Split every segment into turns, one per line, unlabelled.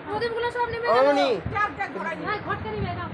প্রদীপগুলো সব নেবে ঘটকা নিবে দাও।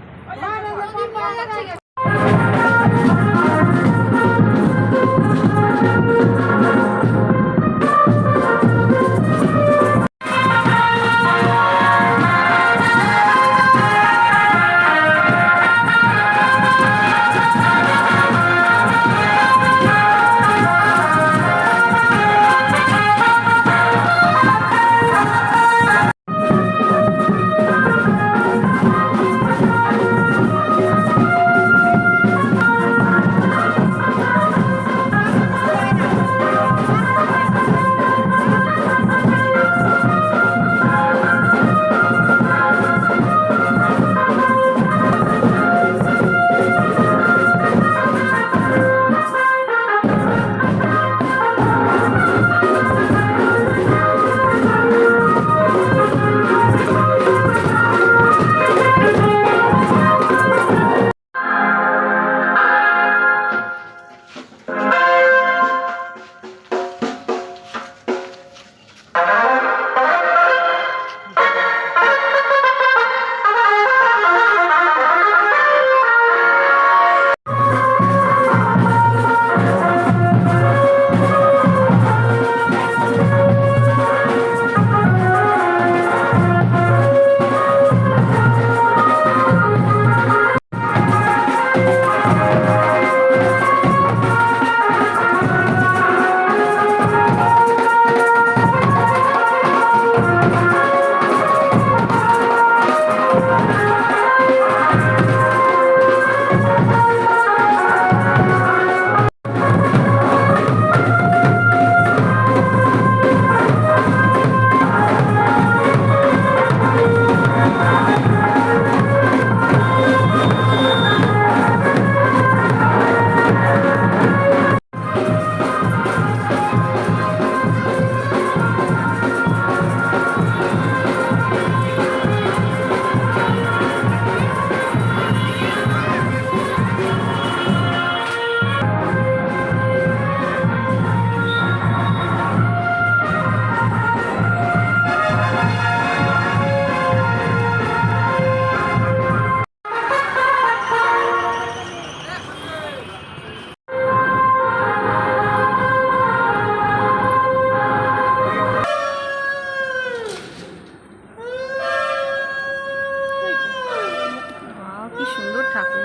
কি সুন্দর ঠাকুর।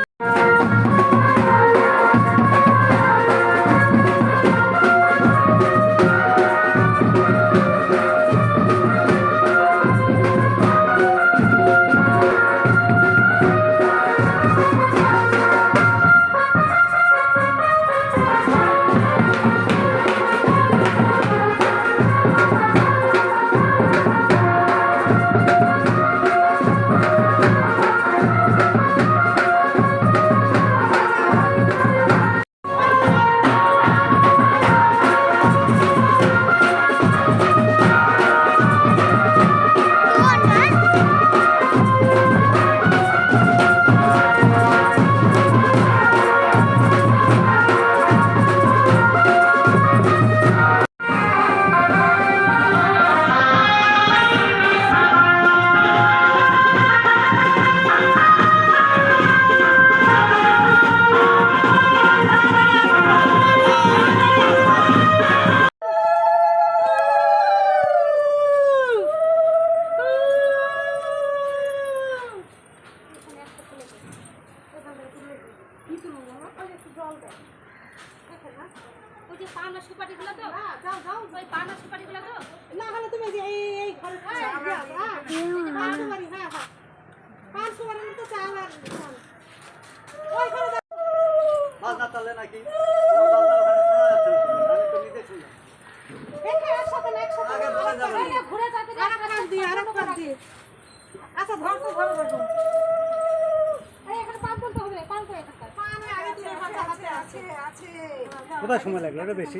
কোথায় সময় লাগলো এটা বেশি?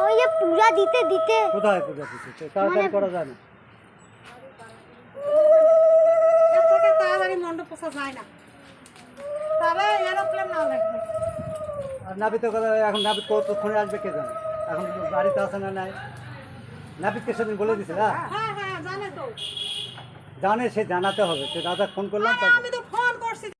ওই যে পূজা দিতে দিতে।
কোথায় পূজা দিতে? তাড়াতাড়ি করা যায় না।
এর থেকে তাড়াতাড়ি মণ্ডপ পোষা যায় না, তবে এরোপ্লেন না লাগবে।
আর নাবিত এখন নাবিত কতক্ষণে আসবে কে জানে। এখন বাড়িতে আসে না নাই নাপিতকে সেদিন বলে দিছে না
হ্যাঁ হ্যাঁ জানে তো
জানে সে জানাতে হবে সে রাজা ফোন করলাম
আমি তো